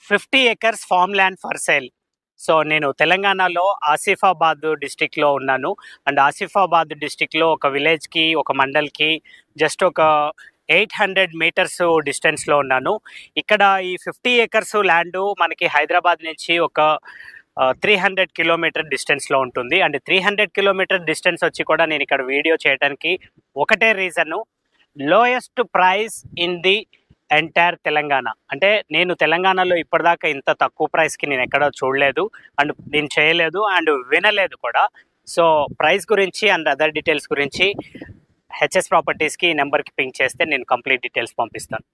50 acres farmland for sale. So నేను తెలంగాణలో ఆసిఫాబాద్ డిస్టిక్లో ఉన్నాను. అండ్ ఆసిఫాబాద్ డిస్టిక్లో ఒక విలేజ్కి ఒక మండల్కి జస్ట్ ఒక 800 మీటర్స్ డిస్టెన్స్లో ఉన్నాను. ఇక్కడ ఈ 50 acres ల్యాండ్ మనకి హైదరాబాద్ నుంచి ఒక 300 కిలోమీటర్ డిస్టెన్స్లో ఉంటుంది. అండ్ 300 కిలోమీటర్ డిస్టెన్స్ వచ్చి కూడా నేను ఇక్కడ వీడియో చేయడానికి ఒకటే reason, lowest price in the entire Telangana. అంటే నేను తెలంగాణలో ఇప్పటిదాకా ఇంత తక్కువ ప్రైస్కి నేను ఎక్కడ చూడలేదు అండ్ నేను చేయలేదు అండ్ వినలేదు కూడా. సో ప్రైస్ గురించి అండ్ అదర్ డీటెయిల్స్ గురించి హెచ్ఎస్ ప్రాపర్టీస్కి ఈ నెంబర్కి పింక్ చేస్తే నేను కంప్లీట్ డీటెయిల్స్ పంపిస్తాను.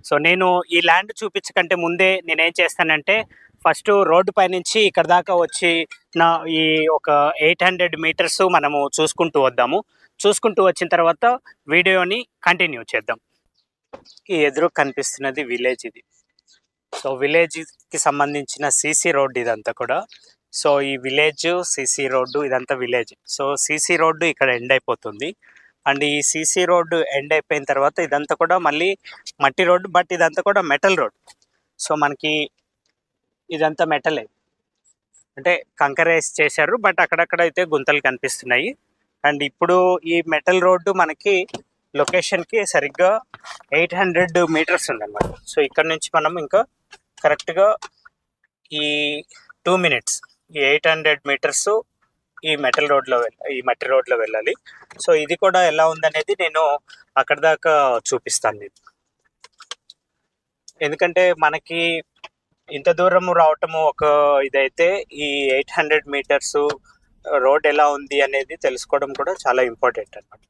సో నేను ఈ ల్యాండ్ చూపించకంటే ముందే నేనేం చేస్తానంటే, ఫస్ట్ రోడ్డు పైనుంచి ఇక్కడ దాకా వచ్చి నా ఈ ఒక 800 మీటర్స్ మనము చూసుకుంటూ వద్దాము. చూసుకుంటూ వచ్చిన తర్వాత వీడియోని కంటిన్యూ చేద్దాం. ఈ ఎదురు కనిపిస్తున్నది విలేజ్ ఇది. సో విలేజ్కి సంబంధించిన సీసీ రోడ్డు ఇదంతా కూడా. సో ఈ విలేజ్ సీసీ రోడ్డు ఇదంతా విలేజ్. సో సీసీ రోడ్డు ఇక్కడ ఎండ్ అయిపోతుంది. అండ్ ఈ సీసీ రోడ్డు ఎండ్ అయిపోయిన తర్వాత ఇదంతా కూడా మళ్ళీ మట్టి రోడ్డు, బట్ ఇదంతా కూడా మెటల్ రోడ్. సో మనకి ఇదంతా మెటలే, అంటే కంకరేస్ చేశారు, బట్ అక్కడక్కడ అయితే గుంతలు కనిపిస్తున్నాయి. అండ్ ఇప్పుడు ఈ మెటల్ రోడ్డు మనకి లొకేషన్కి సరిగ్గా 800 మీటర్స్ ఉందన్నమాట. సో ఇక్కడ నుంచి మనం ఇంకా కరెక్ట్గా ఈ 2 minutes ఈ 800 మీటర్స్ ఈ మట్టి రోడ్లో వెళ్ళాలి. సో ఇది కూడా ఎలా ఉందనేది నేను అక్కడ దాకా చూపిస్తాను నేను. ఎందుకంటే మనకి ఇంత దూరం రావటము ఒక ఇదైతే, ఈ 800 మీటర్స్ రోడ్ ఎలా ఉంది అనేది తెలుసుకోవడం కూడా చాలా ఇంపార్టెంట్ అన్నమాట.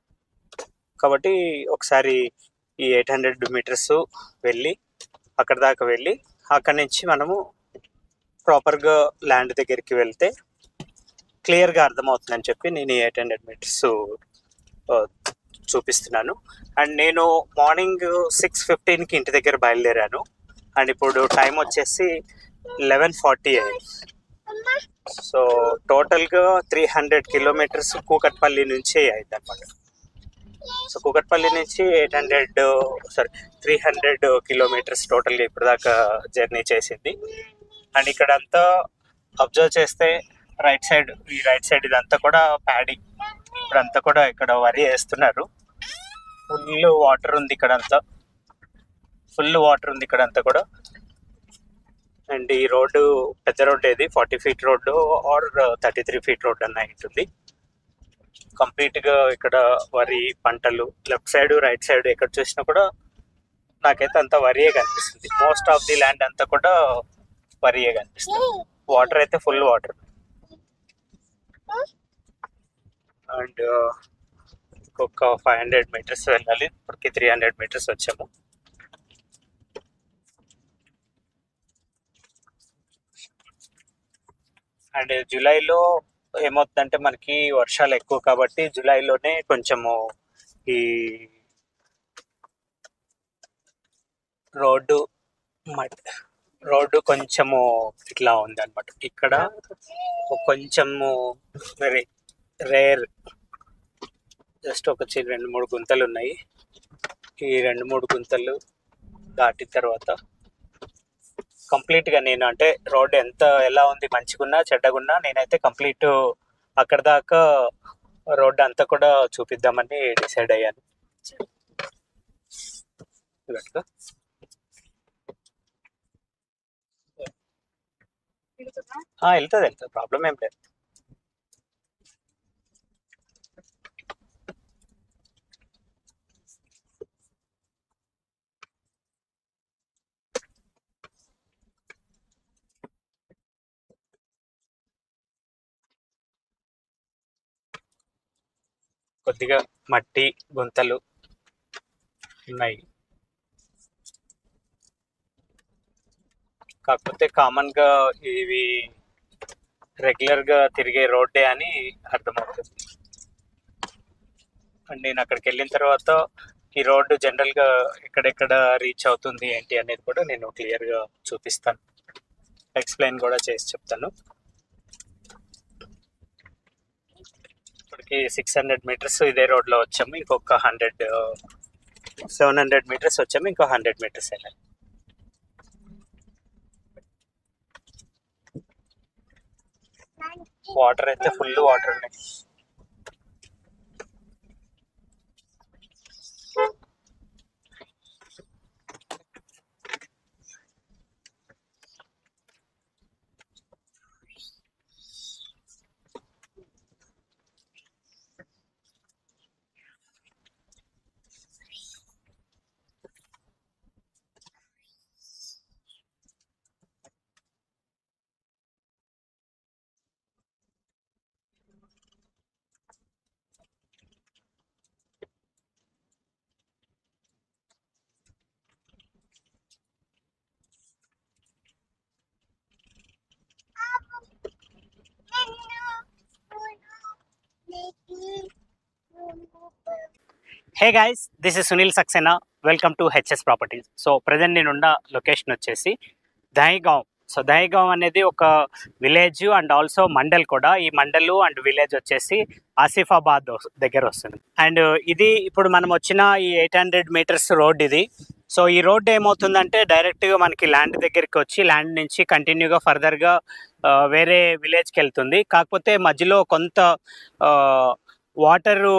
కాబట్టి ఒకసారి ఈ 800 మీటర్స్ వెళ్ళి అక్కడ దాకా వెళ్ళి అక్కడి నుంచి మనము ప్రాపర్గా ల్యాండ్ దగ్గరికి వెళ్తే క్లియర్గా అర్థమవుతుందని చెప్పి నేను ఈ 800 మీటర్స్ చూపిస్తున్నాను. అండ్ నేను మార్నింగ్ 6:15కి ఇంటి దగ్గర బయలుదేరాను. అండ్ ఇప్పుడు టైం వచ్చేసి 11:40 అయింది. సో టోటల్గా 300 కిలోమీటర్స్ కూకట్పల్లి నుంచి అయింది అనమాట. సో కూకట్పల్లి నుంచి 300 కిలోమీటర్స్ టోటల్గా ఇప్పటిదాకా జర్నీ చేసింది. అండ్ ఇక్కడ అంతా అబ్జర్వ్ చేస్తే ఈ రైట్ సైడ్ ఇదంతా కూడా ప్యాడీ. ఇప్పుడంతా కూడా ఇక్కడ వరి వేస్తున్నారు. ఫుల్ వాటర్ ఉంది ఇక్కడంతా, కూడా. అండ్ ఈ రోడ్డు పెద్ద రోడ్డు, ఏది 40 feet road or 33 feet road అన్న ఉంటుంది. కంప్లీట్గా ఇక్కడ వరి పంటలు, లెఫ్ట్ సైడ్ రైట్ సైడ్ ఎక్కడ చూసినా కూడా నాకైతే అంతా వరియే కనిపిస్తుంది. మోస్ట్ ఆఫ్ ది ల్యాండ్ అంతా కూడా వరియే కనిపిస్తుంది. వాటర్ అయితే ఫుల్ వాటర్. అండ్ ఇంకొక 500 మీటర్స్ వెళ్ళాలి. ఇప్పటికి 300 మీటర్స్ వచ్చాము. అండ్ జూలైలో ఏమవుతుందంటే మనకి వర్షాలు ఎక్కువ కాబట్టి జూలైలోనే కొంచెము ఈ రోడ్డు కొంచెము ఇట్లా ఉంది అనమాట. ఇక్కడ కొంచెము వెరీ రేర్, జస్ట్ ఒక 2-3 గుంతలు ఉన్నాయి. ఈ 2-3 గుంతలు దాటిన తర్వాత కంప్లీట్గా నేను, అంటే రోడ్ ఎలా ఉంది, మంచిగున్నా చెడ్డగున్నా, నేనైతే కంప్లీట్ అక్కడ దాకా రోడ్ అంతా కూడా చూపిద్దామని డిసైడ్ అయ్యాను. వెళ్తుంది, ప్రాబ్లం ఏం లేదు. కొద్దిగా మట్టి గుంతలు ఉన్నాయి, కాకపోతే కామన్గా ఇవి రెగ్యులర్గా తిరిగే రోడ్డే అని అర్థమవుతుంది. అండ్ నేను అక్కడికి వెళ్ళిన తర్వాత ఈ రోడ్డు జనరల్గా ఎక్కడెక్కడ రీచ్ అవుతుంది ఏంటి అనేది కూడా నేను క్లియర్గా చూపిస్తాను, ఎక్స్ప్లెయిన్ కూడా చేసి చెప్తాను. ఇప్పటికి 600 మీటర్స్ ఇదే రోడ్లో వచ్చాము. ఇంకొక 700 మీటర్స్ వచ్చాము. ఇంకో 100 మీటర్స్ వెళ్ళాలి. వాటర్ అయితే ఫుల్ వాటర్ ఉన్నాయి. Hey guys, this is Sunil Saxena. Welcome to HS Properties. So present నేనున్న లొకేషన్ వచ్చేసి దహేగాం. సో దహేగాం అనేది ఒక విలేజ్ అండ్ ఆల్సో మండల్ కూడా. ఈ మండల్ అండ్ విలేజ్ వచ్చేసి ఆసిఫాబాద్ దగ్గర వస్తుంది. అండ్ ఇది ఇప్పుడు మనం వచ్చిన ఈ 800 మీటర్స్ రోడ్ ఇది. సో ఈ రోడ్ ఏమవుతుందంటే డైరెక్ట్గా మనకి ల్యాండ్ దగ్గరికి వచ్చి ల్యాండ్ నుంచి కంటిన్యూగా ఫర్దర్గా వేరే విలేజ్కి వెళ్తుంది. కాకపోతే మధ్యలో కొంత వాటరు,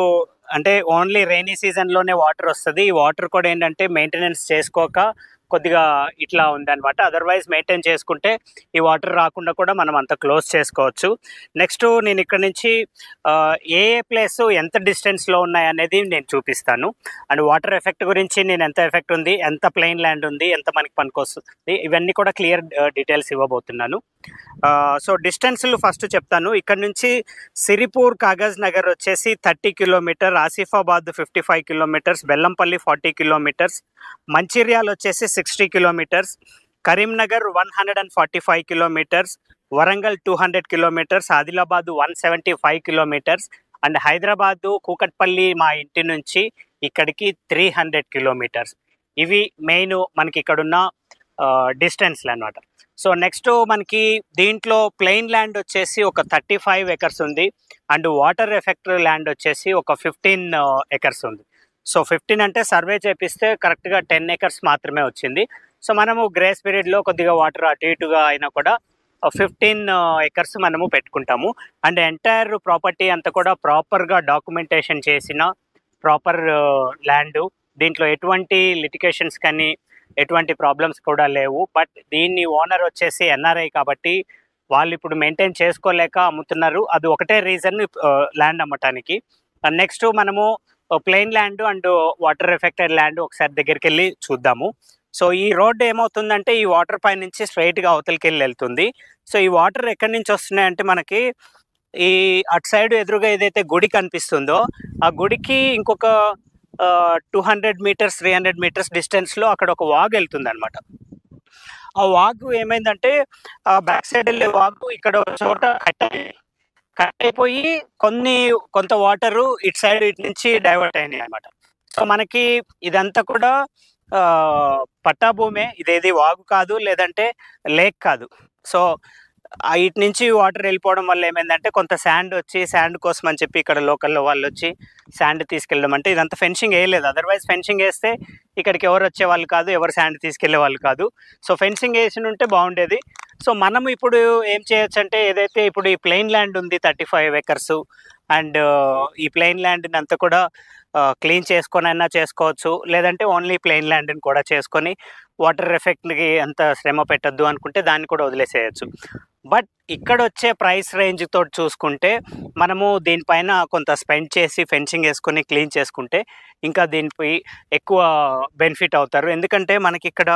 అంటే ఓన్లీ రైనీ సీజన్లోనే వాటర్ వస్తుంది. ఈ వాటర్ కూడా ఏంటంటే మెయింటెనెన్స్ చేసుకోక కొద్దిగా ఇట్లా ఉందన్నమాట. అదర్వైజ్ మెయింటైన్ చేసుకుంటే ఈ వాటర్ రాకుండా కూడా మనం అంత క్లోజ్ చేసుకోవచ్చు. నెక్స్ట్ నేను ఇక్కడ నుంచి ఏ ప్లేస్ ఎంత డిస్టెన్స్లో ఉన్నాయి అనేది నేను చూపిస్తాను. అండ్ వాటర్ ఎఫెక్ట్ గురించి నేను ఎంత ఎఫెక్ట్ ఉంది, ఎంత ప్లెయిన్ ల్యాండ్ ఉంది, ఎంత మనకి పనికొస్తుంది, ఇవన్నీ కూడా క్లియర్ డీటెయిల్స్ ఇవ్వబోతున్నాను. సో డిస్టెన్స్లు ఫస్ట్ చెప్తాను. ఇక్కడ నుంచి సిరిపూర్ కాగజ్ నగర్ వచ్చేసి 30 kilometre, Asifabad 55 kilometres, Bellampalli 40 kilometres, Mancherial వచ్చేసి 60 kilometres, Karimnagar 145 kilometres, Warangal 200 kilometres, Adilabad 175 kilometres, and Hyderabad Kukatpally మా ఇంటి నుంచి ఇక్కడికి 300 కిలోమీటర్స్. ఇవి మెయిన్ మనకి ఇక్కడున్న డిస్టెన్స్లు అనమాట. సో నెక్స్ట్ మనకి దీంట్లో ప్లెయిన్ ల్యాండ్ వచ్చేసి ఒక 35 ఎకర్స్ ఉంది. అండ్ వాటర్ ఎఫెక్ట్ ల్యాండ్ వచ్చేసి ఒక 15 ఎకర్స్ ఉంది. సో 15 అంటే సర్వే చేపిస్తే కరెక్ట్గా 10 ఎకర్స్ మాత్రమే వచ్చింది. సో మనము గ్రేస్ పీరియడ్లో కొద్దిగా వాటర్ అటు ఇటుగా అయినా కూడా 15 ఎకర్స్ మనము పెట్టుకుంటాము. అండ్ ఎంటైర్ ప్రాపర్టీ అంతా కూడా ప్రాపర్గా డాక్యుమెంటేషన్ చేసిన ప్రాపర్ ల్యాండ్. దీంట్లో ఎటువంటి లిటిగేషన్స్ కానీ ఎటువంటి ప్రాబ్లమ్స్ కూడా లేవు. బట్ దీన్ని ఓనర్ వచ్చేసి ఎన్ఆర్ఐ కాబట్టి వాళ్ళు ఇప్పుడు మెయింటైన్ చేసుకోలేక అమ్ముతున్నారు. అది ఒకటే రీజన్ ల్యాండ్ అమ్మటానికి. నెక్స్ట్ మనము plain land and water affected land ఒకసారి దగ్గరికి వెళ్ళి చూద్దాము. సో ఈ రోడ్డు ఏమవుతుందంటే ఈ వాటర్ పై నుంచి స్ట్రైట్గా అవతలకి వెళ్ళి వెళ్తుంది. సో ఈ వాటర్ ఎక్కడి నుంచి వస్తున్నాయంటే మనకి ఈ అటు సైడ్ ఎదురుగా ఏదైతే గుడి కనిపిస్తుందో ఆ గుడికి ఇంకొక 200 మీటర్స్ 300 మీటర్స్ డిస్టెన్స్లో అక్కడ ఒక వాగు వెళ్తుంది అనమాట. ఆ వాగు ఏమైందంటే ఆ బ్యాక్ సైడ్ వెళ్ళే వాగు ఇక్కడ ఒక చోట కట్ అయిపోయి కొంత వాటరు ఇటు సైడ్ ఇటు నుంచి డైవర్ట్ అయినాయి అనమాట. సో మనకి ఇదంతా కూడా పట్టా భూమే, ఇదేది వాగు కాదు, లేదంటే లేక్ కాదు. సో ఇటు నుంచి వాటర్ వెళ్ళిపోవడం వల్ల ఏమైందంటే కొంత శాండ్ వచ్చి, శాండ్ కోసం అని చెప్పి ఇక్కడ లోకల్లో వాళ్ళు వచ్చి శాండ్ తీసుకెళ్ళడం, అంటే ఇదంతా ఫెన్సింగ్ వేయలేదు. అదర్వైజ్ ఫెన్సింగ్ వేస్తే ఇక్కడికి ఎవరు వచ్చేవాళ్ళు కాదు, ఎవరు శాండ్ తీసుకెళ్లే వాళ్ళు కాదు. సో ఫెన్సింగ్ వేసి ఉంటే బాగుండేది. సో మనం ఇప్పుడు ఏం చేయొచ్చు అంటే ఏదైతే ఇప్పుడు ఈ ప్లెయిన్ ల్యాండ్ ఉంది 35 ఎకర్స్, అండ్ ఈ ప్లెయిన్ ల్యాండ్ని అంతా కూడా క్లీన్ చేసుకొని అయినా చేసుకోవచ్చు, లేదంటే ఓన్లీ ప్లెయిన్ ల్యాండ్ని కూడా చేసుకొని వాటర్ ఎఫెక్ట్కి అంత శ్రమ పెట్టద్దు అనుకుంటే దాన్ని కూడా వదిలేసేయచ్చు. బట్ ఇక్కడ వచ్చే ప్రైస్ రేంజ్ తోటి చూసుకుంటే మనము దీనిపైన కొంత స్పెండ్ చేసి ఫెన్సింగ్ వేసుకొని క్లీన్ చేసుకుంటే ఇంకా దీనిపై ఎక్కువ బెనిఫిట్ అవుతారు. ఎందుకంటే మనకి ఇక్కడ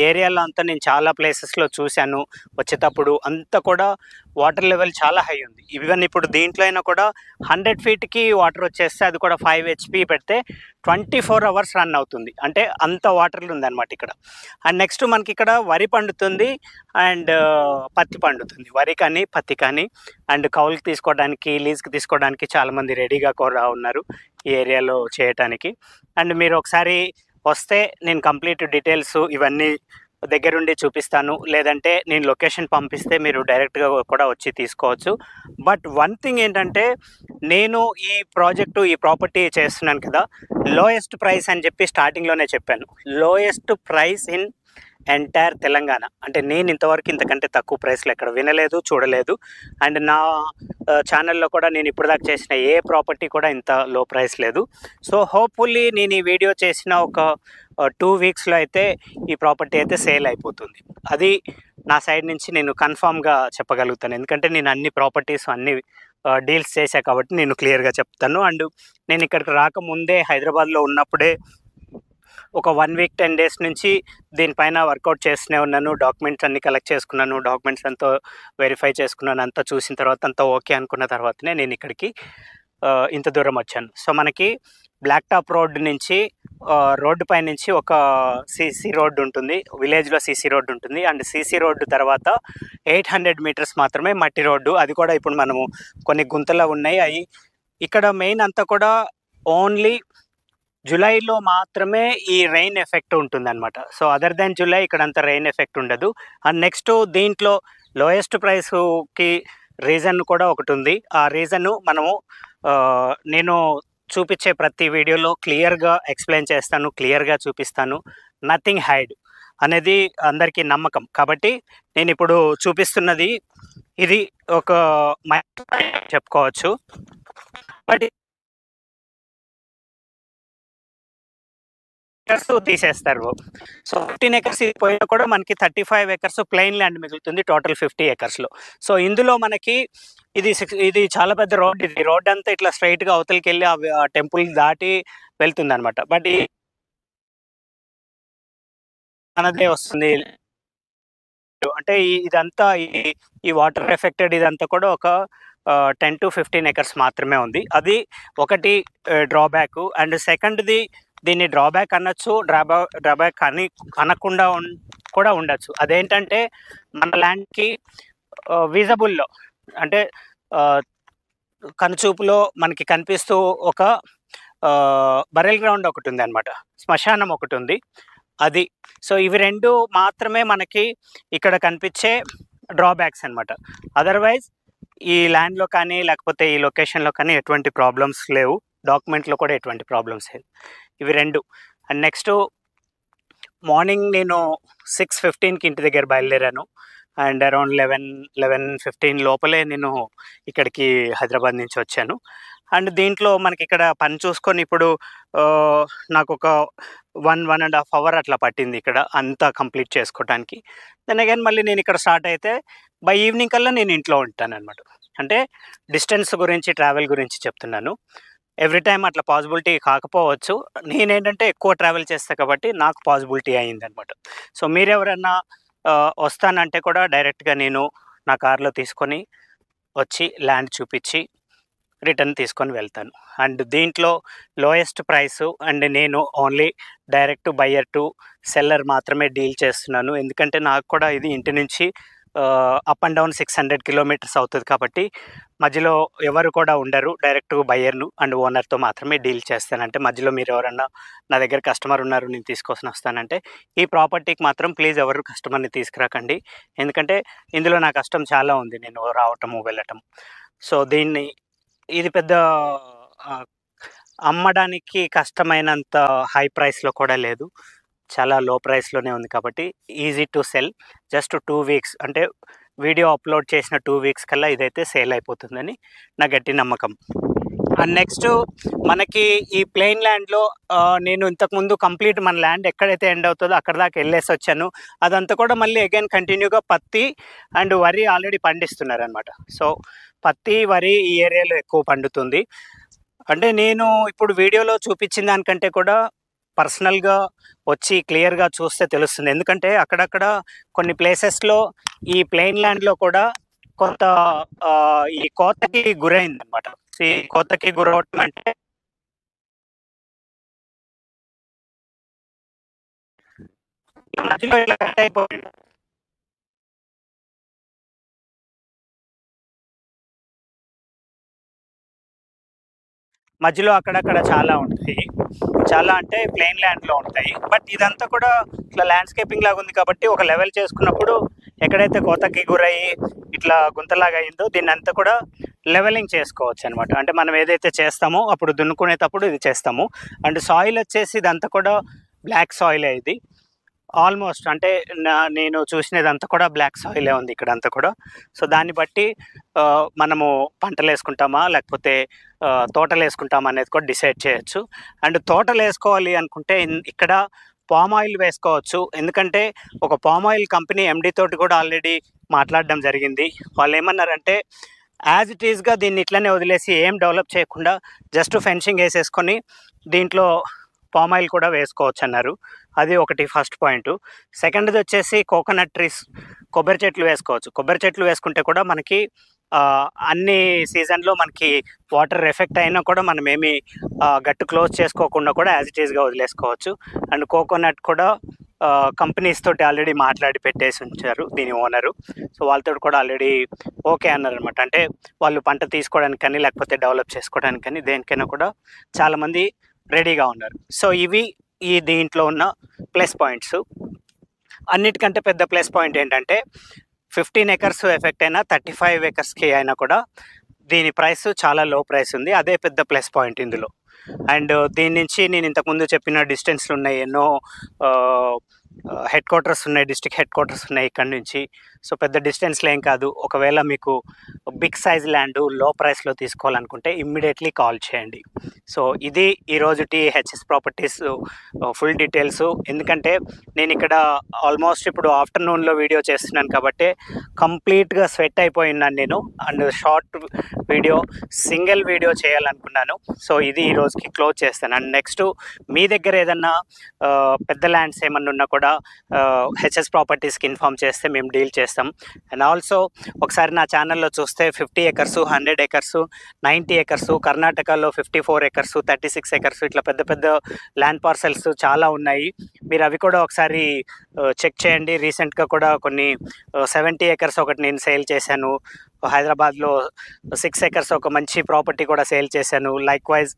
ఏరియాలో అంతా నేను చాలా ప్లేసెస్లో చూశాను వచ్చేటప్పుడు, అంతా కూడా వాటర్ లెవెల్ చాలా హై ఉంది. ఈవెన్ ఇప్పుడు దీంట్లో అయినా కూడా 100 ఫీట్కి వాటర్ వచ్చేస్తే అది కూడా 5 HP పెడితే 24 అవర్స్ రన్ అవుతుంది. అంటే అంత వాటర్లు ఉందన్నమాట ఇక్కడ. అండ్ నెక్స్ట్ మనకి ఇక్కడ వరి పండుతుంది అండ్ పత్తి పండుతుంది. వరి కానీ పత్తి కానీ, అండ్ కౌలుకి తీసుకోవడానికి, లీజ్కి తీసుకోవడానికి చాలామంది రెడీగా కూడా ఉన్నారు ఈ ఏరియాలో చేయటానికి. అండ్ మీరు ఒకసారి వస్తే నేను కంప్లీట్ డీటెయిల్స్ ఇవన్నీ దగ్గరుండి చూపిస్తాను, లేదంటే నేను లొకేషన్ పంపిస్తే మీరు డైరెక్ట్గా కూడా వచ్చి తీసుకోవచ్చు. బట్ వన్ థింగ్ ఏంటంటే నేను ఈ ప్రాపర్టీ చేస్తున్నాను కదా, లోయెస్ట్ ప్రైస్ అని చెప్పి స్టార్టింగ్లోనే చెప్పాను. Lowest price in entire Telangana. అంటే నేను ఇంతవరకు ఇంతకంటే తక్కువ ప్రైస్లో ఎక్కడ వినలేదు, చూడలేదు. అండ్ నా ఛానల్లో కూడా నేను ఇప్పటిదాకా చేసిన ఏ ప్రాపర్టీ కూడా ఇంత లో ప్రైస్ లేదు. సో హోప్ఫుల్లీ నేను ఈ వీడియో చేసిన ఒక 2 వీక్స్లో అయితే ఈ ప్రాపర్టీ అయితే సేల్ అయిపోతుంది. అది నా సైడ్ నుంచి నేను కన్ఫామ్గా చెప్పగలుగుతాను. ఎందుకంటే నేను అన్ని ప్రాపర్టీస్ అన్ని డీల్స్ చేశా కాబట్టి నేను క్లియర్గా చెప్తాను. అండ్ నేను ఇక్కడికి రాకముందే హైదరాబాద్లో ఉన్నప్పుడే ఒక 1 వీక్ 10 డేస్ నుంచి దీనిపైన వర్కౌట్ చేస్తూనే ఉన్నాను. డాక్యుమెంట్స్ అన్నీ కలెక్ట్ చేసుకున్నాను, డాక్యుమెంట్స్ అంతా వెరిఫై చేసుకున్నాను. అంతా చూసిన తర్వాత అంతా ఓకే అనుకున్న తర్వాతనే నేను ఇక్కడికి ఇంత దూరం వచ్చాను. సో మనకి బ్లాక్ టాప్ రోడ్ నుంచి రోడ్డు పై నుంచి ఒక సీసీ రోడ్డు ఉంటుంది, విలేజ్లో సీసీ రోడ్డు ఉంటుంది. అండ్ సీసీ రోడ్డు తర్వాత 800 మీటర్స్ మాత్రమే మట్టి రోడ్డు. అది కూడా ఇప్పుడు మనము కొన్ని గుంతలు ఉన్నాయి. అవి ఇక్కడ మెయిన్ అంతా కూడా ఓన్లీ జూలైలో మాత్రమే ఈ రెయిన్ ఎఫెక్ట్ ఉంటుందన్నమాట. సో అదర్ దాన్ జూలై ఇక్కడ అంత రెయిన్ ఎఫెక్ట్ ఉండదు. అండ్ నెక్స్ట్ దీంట్లో లోయెస్ట్ ప్రైస్కి రీజన్ కూడా ఒకటి ఉంది. ఆ రీజను మనము నేను చూపించే ప్రతి వీడియోలో క్లియర్గా ఎక్స్ప్లెయిన్ చేస్తాను, క్లియర్గా చూపిస్తాను. నథింగ్ హైడ్ అనేది అందరికీ నమ్మకం. కాబట్టి నేను ఇప్పుడు చూపిస్తున్నది ఇది ఒక చెప్పుకోవచ్చు. బట్ తీసేస్తారు. సో 15 acres పోయినా కూడా మనకి 35 acres ప్లెయిన్ ల్యాండ్ మిగులుతుంది టోటల్ 50 acresలో. సో ఇందులో మనకి ఇది చాలా పెద్ద రోడ్. ఇది రోడ్ అంతా ఇట్లా స్ట్రైట్గా అవతలికి వెళ్ళి ఆ టెంపుల్ దాటి వెళ్తుంది అనమాట. బట్ మనదే వస్తుంది. అంటే ఇదంతా ఈ వాటర్ ఎఫెక్టెడ్ ఇదంతా కూడా ఒక 10 to 15 acres మాత్రమే ఉంది. అది ఒకటి డ్రాబ్యాక్. అండ్ సెకండ్ది దీన్ని డ్రాబ్యాక్ అనొచ్చు, డ్రాబ్యాక్ అనకుండా కూడా ఉండొచ్చు. అదేంటంటే మన ల్యాండ్కి విజబుల్లో అంటే కనుచూపులో మనకి కనిపిస్తూ ఒక బరెల్ గ్రౌండ్ ఒకటి ఉంది అనమాట, శ్మశానం ఒకటి ఉంది అది. సో ఇవి రెండు మాత్రమే మనకి ఇక్కడ కనిపించే డ్రాబ్యాక్స్ అనమాట. అదర్వైజ్ ఈ ల్యాండ్లో కానీ లేకపోతే ఈ లొకేషన్లో కానీ ఎటువంటి ప్రాబ్లమ్స్ లేవు, డాక్యుమెంట్లో కూడా ఎటువంటి ప్రాబ్లమ్స్ లేవు. ఇవి రెండు. అండ్ నెక్స్ట్ మార్నింగ్ నేను 6:15కి ఇంటి దగ్గర బయలుదేరాను. అండ్ అరౌండ్ 11-11:15 లోపలే నేను ఇక్కడికి హైదరాబాద్ నుంచి వచ్చాను. అండ్ దీంట్లో మనకి ఇక్కడ పని చూసుకొని ఇప్పుడు నాకు ఒక 1.5 hour అట్లా పట్టింది ఇక్కడ అంతా కంప్లీట్ చేసుకోవడానికి. దెన్ అగైన్ మళ్ళీ నేను ఇక్కడ స్టార్ట్ అయితే బై ఈవినింగ్ కల్లా నేను ఇంట్లో ఉంటాను అనమాట. అంటే డిస్టెన్స్ గురించి, ట్రావెల్ గురించి చెప్తున్నాను. ఎవ్రీ టైం అట్లా పాసిబిలిటీ కాకపోవచ్చు. నేనేంటంటే ఎక్కువ ట్రావెల్ చేస్తా కాబట్టి నాకు పాసిబిలిటీ అయిందనమాట. సో మీరెవరన్నా వస్తానంటే కూడా డైరెక్ట్గా నేను నా కార్లో తీసుకొని వచ్చి ల్యాండ్ చూపించి రిటర్న్ తీసుకొని వెళ్తాను. అండ్ దీంట్లో లోయెస్ట్ ప్రైస్ అండ్ నేను only direct buyer to seller మాత్రమే డీల్ చేస్తున్నాను. ఎందుకంటే నాకు కూడా ఇది ఇంటి నుంచి అప్ అండ్ డౌన్ 600 kilometers అవుతుంది కాబట్టి మధ్యలో ఎవరు కూడా ఉండరు. డైరెక్ట్ బయ్యర్ను అండ్ ఓనర్తో మాత్రమే డీల్ చేస్తానంటే మధ్యలో మీరు ఎవరన్నా నా దగ్గర కస్టమర్ ఉన్నారు నేను తీసుకొని వస్తానంటే ఈ ప్రాపర్టీకి మాత్రం ప్లీజ్ ఎవరు కస్టమర్ని తీసుకురాకండి. ఎందుకంటే ఇందులో నా కష్టం చాలా ఉంది, నేను రావటము వెళ్ళటం. సో ఇది పెద్ద అమ్మడానికి కష్టమైనంత హై ప్రైస్లో కూడా లేదు, చాలా లో ప్రైస్లోనే ఉంది. కాబట్టి easy to cell. Just 2 weeks అంటే వీడియో అప్లోడ్ చేసిన 2 weeks కల్లా ఇదైతే సేల్ అయిపోతుందని నా గట్టి నమ్మకం. అండ్ నెక్స్ట్ మనకి ఈ ప్లెయిన్ ల్యాండ్లో నేను ఇంతకుముందు కంప్లీట్ మన ల్యాండ్ ఎక్కడైతే ఎండ్ అవుతుందో అక్కడ దాకా వెళ్ళేసి వచ్చాను. అదంతా కూడా మళ్ళీ అగైన్ కంటిన్యూగా పత్తి అండ్ వరి ఆల్రెడీ పండిస్తున్నారు అనమాట. సో పత్తి వరి ఈ ఏరియాలో ఎక్కువ పండుతుంది. అంటే నేను ఇప్పుడు వీడియోలో చూపించిన దానికంటే కూడా పర్సనల్గా వచ్చి క్లియర్గా చూస్తే తెలుస్తుంది. ఎందుకంటే అక్కడక్కడ కొన్ని ప్లేసెస్లో ఈ ప్లెయిన్ ల్యాండ్లో కూడా కొంత ఈ కోతకి గురైంది అనమాట. ఈ కోతకి గురవటం అంటే మధ్యలో ఇలా కట్ అయిపోయింది. మధ్యలో అక్కడక్కడ చాలా ఉంటాయి, చాలా అంటే ప్లెయిన్ ల్యాండ్లో ఉంటాయి. బట్ ఇదంతా కూడా ఇట్లా ల్యాండ్స్కేపింగ్ లాగా ఉంది కాబట్టి ఒక లెవెల్ చేసుకున్నప్పుడు ఎక్కడైతే కోతకి గురయ్యి ఇట్లా గుంతలాగా అయిందో దీన్ని అంతా కూడా లెవెలింగ్ చేసుకోవచ్చు అనమాట. అంటే మనం ఏదైతే చేస్తామో అప్పుడు దున్నుకునేటప్పుడు ఇది చేస్తాము. అండ్ సాయిల్ వచ్చేసి ఇదంతా కూడా బ్లాక్ సాయిల్ ఇది. ఆల్మోస్ట్ అంటే నేను చూసినదంతా కూడా బ్లాక్ సాయిలే ఉంది ఇక్కడంతా కూడా. సో దాన్ని బట్టి మనము పంటలు వేసుకుంటామా లేకపోతే తోటలు వేసుకుంటామా అనేది కూడా డిసైడ్ చేయొచ్చు. అండ్ తోటలు వేసుకోవాలి అనుకుంటే ఇక్కడ పామ్ ఆయిల్ వేసుకోవచ్చు. ఎందుకంటే ఒక పామ్ ఆయిల్ కంపెనీ ఎండి తోటి కూడా ఆల్రెడీ మాట్లాడడం జరిగింది. వాళ్ళు ఏమన్నారంటే యాజ్ ఇట్ ఈస్గా దీన్ని ఇట్లనే వదిలేసి ఏం డెవలప్ చేయకుండా జస్ట్ ఫెన్సింగ్ వేసేసుకొని దీంట్లో పామ్ ఆయిల్ కూడా వేసుకోవచ్చు అన్నారు. అది ఒకటి ఫస్ట్ పాయింట్. సెకండ్ది వచ్చేసి కోకోనట్ ట్రీస్, కొబ్బరి చెట్లు వేసుకోవచ్చు. కొబ్బరి చెట్లు వేసుకుంటే కూడా మనకి అన్ని సీజన్లో మనకి వాటర్ ఎఫెక్ట్ అయినా కూడా మనం ఏమి గట్టు క్లోజ్ చేసుకోకుండా కూడా యాజ్ ఇట్ ఈస్గా వదిలేసుకోవచ్చు. అండ్ కోకోనట్ కూడా కంపెనీస్ తోటి ఆల్రెడీ మాట్లాడి పెట్టేసి ఉంచారు దీని ఓనరు. సో వాళ్ళతో కూడా ఆల్రెడీ ఓకే అన్నారనమాట. అంటే వాళ్ళు పంట తీసుకోవడానికి కానీ లేకపోతే డెవలప్ చేసుకోవడానికి కానీ దేనికైనా కూడా చాలామంది రెడీగా ఉన్నారు. సో ఇవి ఈ దీంట్లో ఉన్న ప్లస్ పాయింట్స్. అన్నిటికంటే పెద్ద ప్లస్ పాయింట్ ఏంటంటే 15 ఎకర్స్ ఎఫెక్ట్ అయినా 35 ఎకర్స్కి అయినా కూడా దీని ప్రైస్ చాలా లో ప్రైస్ ఉంది. అదే పెద్ద ప్లస్ పాయింట్ ఇందులో. అండ్ దీని నుంచి నేను ఇంతకుముందు చెప్పిన డిస్టెన్స్లు ఉన్నాయి, ఎన్నో హెడ్ క్వార్టర్స్ ఉన్నాయి, డిస్ట్రిక్ట్ హెడ్ క్వార్టర్స్ ఉన్నాయి ఇక్కడ నుంచి. సో పెద్ద డిస్టెన్స్లో ఏం కాదు. ఒకవేళ మీకు బిగ్ సైజ్ ల్యాండ్ లో ప్రైస్లో తీసుకోవాలనుకుంటే ఇమ్మీడియట్లీ కాల్ చేయండి. సో ఇది ఈరోజుటి హెచ్ఎస్ ప్రాపర్టీస్ ఫుల్ డీటెయిల్స్. ఎందుకంటే నేను ఇక్కడ ఆల్మోస్ట్ ఇప్పుడు ఆఫ్టర్నూన్లో వీడియో చేస్తున్నాను కాబట్టి కంప్లీట్గా స్వెట్ అయిపోయినాను నేను. And short video, single video చేయాలనుకున్నాను. సో ఇది ఈ రోజుకి క్లోజ్ చేస్తాను. అండ్ నెక్స్ట్ మీ దగ్గర ఏదన్నా పెద్ద ల్యాండ్స్ ఏమన్నా ఉన్నా కూడా హెచ్ఎస్ ప్రాపర్టీస్కి ఇన్ఫామ్ చేస్తే మేము డీల్ చేస్తాం. అండ్ ఆల్సో ఒకసారి నా ఛానల్లో చూస్తే 50 ఎకర్స్, 100 ఎకర్స్, 90 ఎకర్స్, కర్ణాటకలో 54 ఎకర్స్, 36 ఎకర్స్, ఇట్లా పెద్ద పెద్ద ల్యాండ్ పార్సెల్స్ చాలా ఉన్నాయి. మీరు అవి కూడా ఒకసారి చెక్ చేయండి. రీసెంట్గా కూడా కొన్ని 70 ఎకర్స్ ఒకటి నేను సేల్ చేశాను. హైదరాబాద్లో 6 ఎకర్స్ ఒక మంచి ప్రాపర్టీ కూడా సేల్ చేశాను. లైక్ వైజ్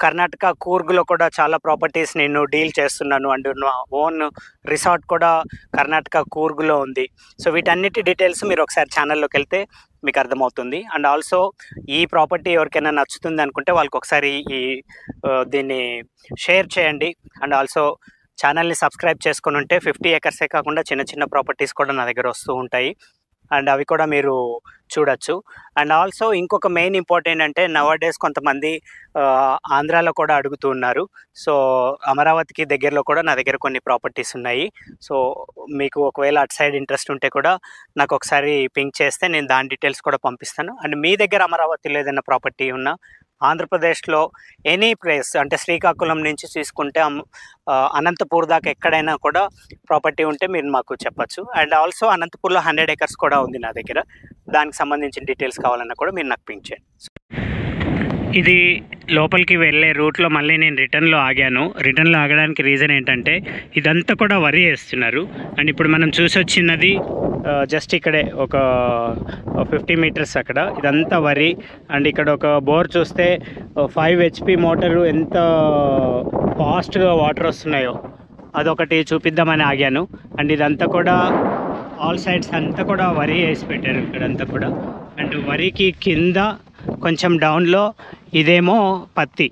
కర్ణాటక కూర్గ్లో కూడా చాలా ప్రాపర్టీస్ నేను డీల్ చేస్తున్నాను. అండ్ నా ఓన్ రిసార్ట్ కూడా కర్ణాటక కూర్గ్లో ఉంది. సో వీటన్నిటి డీటెయిల్స్ మీరు ఒకసారి ఛానల్లోకి వెళ్తే మీకు అర్థమవుతుంది. అండ్ ఆల్సో ఈ ప్రాపర్టీ ఎవరికైనా నచ్చుతుంది అనుకుంటే వాళ్ళకి ఒకసారి దీన్ని షేర్ చేయండి. అండ్ ఆల్సో ఛానల్ని సబ్స్క్రైబ్ చేసుకొని ఉంటే 50 ఎకర్సే కాకుండా చిన్న చిన్న ప్రాపర్టీస్ కూడా నా దగ్గర వస్తూ ఉంటాయి. అండ్ అవి కూడా మీరు చూడొచ్చు. అండ్ ఆల్సో ఇంకొక మెయిన్ ఇంపార్టెంట్ అంటే నవడేస్ కొంతమంది ఆంధ్రాలో కూడా అడుగుతూ ఉన్నారు. సో అమరావతికి దగ్గరలో కూడా నా దగ్గర కొన్ని ప్రాపర్టీస్ ఉన్నాయి. సో మీకు ఒకవేళ అటు సైడ్ ఇంట్రెస్ట్ ఉంటే కూడా నాకు ఒకసారి పింక్ చేస్తే నేను దాని డీటెయిల్స్ కూడా పంపిస్తాను. అండ్ మీ దగ్గర అమరావతిలో ఏదైనా ప్రాపర్టీ ఉన్నా, ఆంధ్రప్రదేశ్లో ఎనీ ప్లేస్ అంటే శ్రీకాకుళం నుంచి తీసుకుంటే అనంతపూర్ దాకా ఎక్కడైనా కూడా ప్రాపర్టీ ఉంటే మీరు మాకు చెప్పచ్చు. అండ్ ఆల్సో అనంతపూర్లో 100 ఎకర్స్ కూడా ఉంది నా దగ్గర. దానికి సంబంధించిన డీటెయిల్స్ కావాలన్నా కూడా మీరు నాకు పింక్ చేయండి. ఇది లోపలికి వెళ్ళే రూట్లో మళ్ళీ నేను రిటర్న్లో ఆగాను. రిటర్న్లో ఆగడానికి రీజన్ ఏంటంటే ఇదంతా కూడా వరి వేస్తున్నారు. అండ్ ఇప్పుడు మనం చూసి వచ్చినది జస్ట్ ఇక్కడే ఒక 50 మీటర్స్ అక్కడ ఇదంతా వరి. అండ్ ఇక్కడ ఒక బోర్ చూస్తే 5 HP మోటారు ఎంత ఫాస్ట్గా వాటర్ వస్తున్నాయో అదొకటి చూపిద్దామని ఆగాను. అండ్ ఇదంతా కూడా ఆల్ సైడ్స్ అంతా కూడా వరి వేసి పెట్టారు ఇక్కడంతా కూడా. అండ్ వరికి కింద కొంచెం డౌన్లో ఇదేమో పత్తి.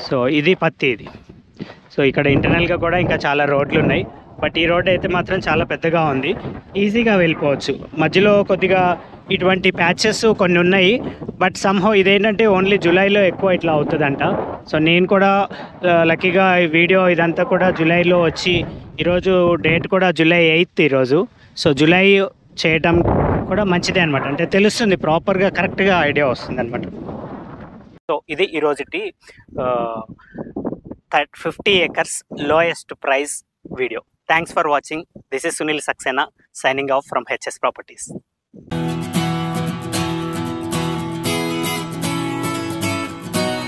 సో ఇది పత్తి ఇది. సో ఇక్కడ ఇంటర్నల్గా కూడా ఇంకా చాలా రోడ్లు ఉన్నాయి. బట్ ఈ రోడ్ అయితే మాత్రం చాలా పెద్దగా ఉంది, ఈజీగా వెళ్ళిపోవచ్చు. మధ్యలో కొద్దిగా ఇటువంటి ప్యాచెస్ కొన్ని ఉన్నాయి. బట్ సమ్హౌ ఇదేంటంటే ఓన్లీ జూలైలో ఎక్కువ ఇట్లా అవుతుందంట. సో నేను కూడా లక్కీగా ఈ వీడియో ఇదంతా కూడా జూలైలో వచ్చి ఈరోజు డేట్ కూడా July 8 ఈరోజు. సో జూలై చేయటం కూడా మంచిదే అనమాట. అంటే తెలుస్తుంది ప్రాపర్గా కరెక్ట్గా ఐడియా వస్తుంది అనమాట. సో ఇది ఈరోజుటి 50 acres lowest price video. Thanks for watching. This is Sunil Saxena signing off from HS Properties.